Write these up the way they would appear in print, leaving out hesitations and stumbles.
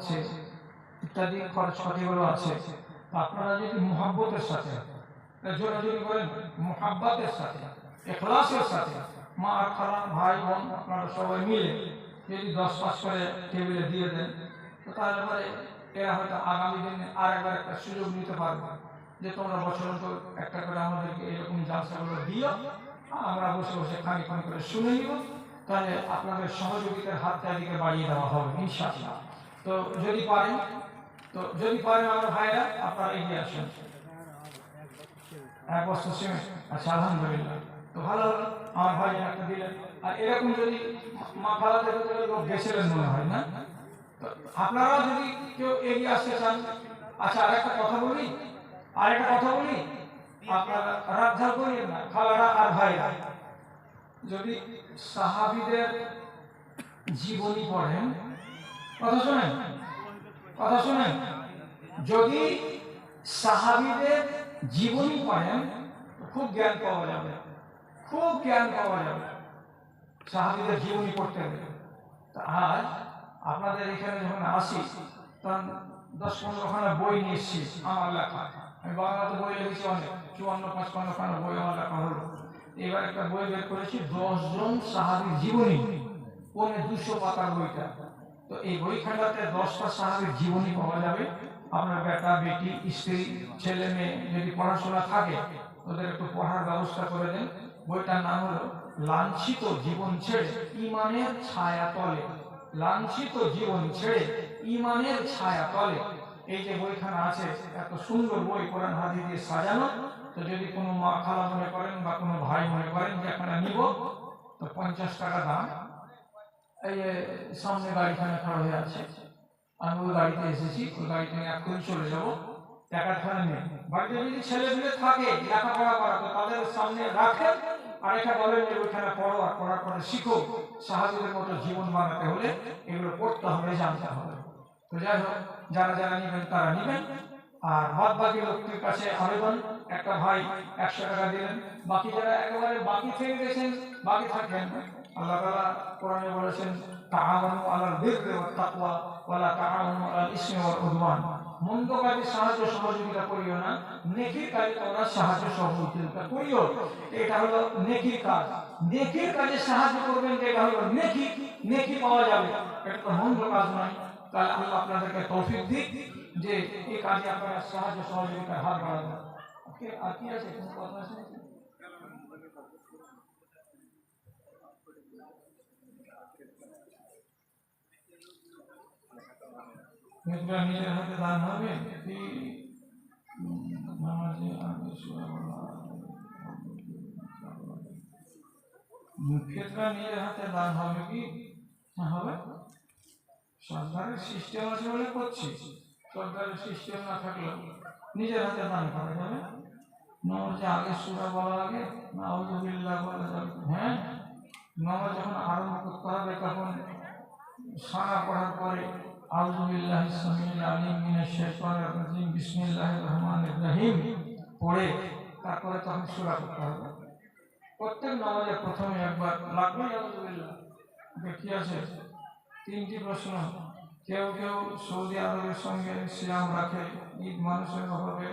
আছে, ইত্যাদি খরচপাতিগুলো আছে। আপনারা যদি মুহাব্বতের সাথে, জোরে জোরে বলেন, মুহাব্বতের সাথে, ইখলাসের সাথে, মা আর খালা ভাই বোন আপনারা সবাই মিলে যদি 10-5 করে টেবিলে দিয়ে দেন, তো তাহলে পরে এরা হয়তো আগামী দিনে আর একবার একটা সুযোগ নিতে পারবে যে তোমরা বছর অন্তর একটা করে আমাদেরকে এরকম জালসাগুলো দিও, আমরা বসে বসে খানিক্ষণ করে শুনে নিব। তাহলে আপনাদের সহযোগিতার হাতটা এদিকে বাড়িয়ে দেওয়া হবে ইনশাআল্লাহ। তো যদি পারেন আমার ভাইরা আপনারা এগিয়ে আসেন। 1 বছর সিমেন্ট, আচ্ছা আলহামদুলিল্লাহ, তো ভালো হলো আমার ভাই একটা দিলেন। আর এরকম যদি মা খালাদের লোক গেছিলেন মনে হয় না, তো আপনারাও যদি কেউ এগিয়ে আসতে চান। আচ্ছা আরেকটা কথা বলি, আপনারা রাগঝাল করিয়েন না, খালারা আর ভাইরা যদি সাহাবীদের জীবনী পড়েন, কথা শোনেন, যদি সাহাবীদের জীবনী পড়েন খুব জ্ঞান পাওয়া যাবে, সাহাবীদের জীবনী পড়তে হবে। আজ আপনাদের এখানে যখন আসি তখন 10-15 খানা বই নিয়ে এসেছি আমার লেখা। আমি বাংলাতে বই লিখেছি অনেক, 54-55 খানা বই আমার লেখা হলো। এবার একটা বই বের করেছি 10 জন সাহাবীর জীবনী, 200 পাতার বইটা। তো এই বইখানাতে 10টা সাহাবীর জীবনী পাওয়া যাবে। আপনার বেটা বেটি স্ত্রী ছেলে মেয়ে যদি পড়াশোনা থাকে ওদের একটু পড়ার ব্যবস্থা করে দেন। বইটার নাম হলো লাঞ্ছিত জীবন ছেড়ে ঈমানের ছায়া তলে, লাঞ্ছিত জীবন ছেড়ে ঈমানের ছায়া তলে। এই যে বইখানা আছে, এত সুন্দর বই, কোরআন হাদিস দিয়ে সাজানো। তো যদি কোনো মা খালা মনে করেন বা কোনো ভাই মনে করেন যে এখানে নিব, তো 50 টাকা দাম। এই যে সামনে গাড়িখানে খাড়া হয়ে আছে, আমি ওই গাড়িতে এসেছি, ওই গাড়িতে এখন চলে যাবো। টাকাখানা নেই, বাড়িতে যদি ছেলে মেয়ে থাকে লেখাপড়া করা, তো তাদের সামনে রাখেন আর এটা বলেন যে ওইখানে পড়ো, আর পড়ার পরে শিখো। সাহাবীদের মতো জীবন বানাতে হলে এগুলো পড়তে হবে, জানতে হবে। তো যাই হোক, যারা নেবেন তারা নেবেন। আর বাদ বাকি লোকটির কাছে আবেদন, একটা ভাই 100 টাকা দিলেন, বাকি যারা একেবারে বাকি থেকে গেছেন, বাকি থাকবেন, আল্লাহ তাআলা কোরআনে বলেছেন তাআওয়ানু আলাল বিররি ওয়াত তাকওয়া ওয়ালা তাআওয়ানু আলাল ইসমি ওয়াল উদওয়ান। মন্দ কাজে সাহায্য সহযোগিতা করিও না, নেকির কাজে তোমরা সাহায্য সহযোগিতা করিও। এটা হলো নেকির কাজ, নেকির কাজে সাহায্য করবেন, এটা হলো নেকি পাওয়া যাবে, এটা তো মন্দ কাজ নয়। তাহলে আল্লাহ আপনাদেরকে তৌফিক দিক যে এই কাজে আপনারা সাহায্য সহযোগিতার হাত বাড়াবেন। ওকে, আর কি আছে কোনো কথা আছে? নিজের হাতে দান হবে কি নামাজে আগে সূরা বলা মুখ্যটা নিজের হাতে দান হবে কি? হবে। সরকারের সিস্টেম আছে বলে করছি, সরকারের সিস্টেম না থাকলে নিজের হাতে দান করা যাবে। নামাজে আগে সূরা বলা লাগে, নাউযুবিল্লাহ বলা যাবে। হ্যাঁ, নামাজ যখন আরম্ভ করতে হবে তখন সানা পড়ার পরে আউযুবিল্লাহিস সামিউল আলিম মিনাশ শাইতানির রাজিম বিসমিল্লাহির রহমানির রহিম পড়ে তারপরে তখন সূরা পড়তে হবে। প্রত্যেক নামাজের প্রথমে একবার লাগবে আউযুবিল্লাহ। কি আছে? 3টি প্রশ্ন। কেউ সৌদি আরবের সঙ্গে সিয়াম রাখে, ঈদ মানুষের অভাবে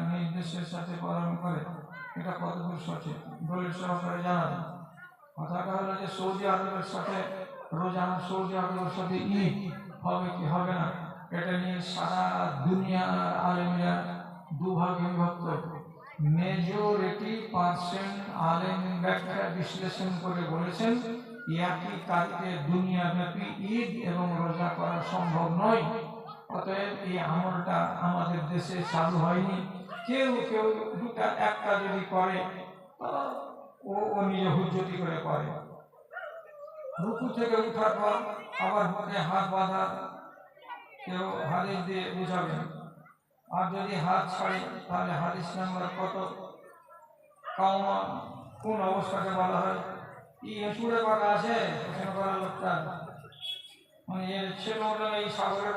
নির্দেশের সাথে পালন করে, এটা কতদূর সঠিক? দলিল সহকারে জানাবে। কথাটা হলো যে সৌদি আরবের সাথে রোজা, সৌদি আরবের সাথে ঈদ হবে কি হবে না, এটা নিয়ে সারা দুনিয়ার আলেমরা দুভাগে বিভক্ত। মেজরিটি পার্সেন্ট আলেম ব্যাখ্যা বিশ্লেষণ করে বলেছেন একই তারিখে দুনিয়াব্যাপী ঈদ এবং রোজা করা সম্ভব নয়। অতএব এই আমলটা আমাদের দেশে চালু হয়নি। কেউ দুটা একটা যদি করে ও নিজে হুজ্জতি করে করে। রুকু থেকে উঠার পর আবার বুকে হাত বাঁধা, কেউ হাদিস দিয়ে বুঝাবেন। আর যদি হাত ছাড়ে তাহলে হাদিস নাম্বার কত, কাওমা কোন অবস্থাকে বলা হয়? সুরে পাকা আছে প্রশ্ন করার লোকটা, মানে এর ছেলে এই সাগরে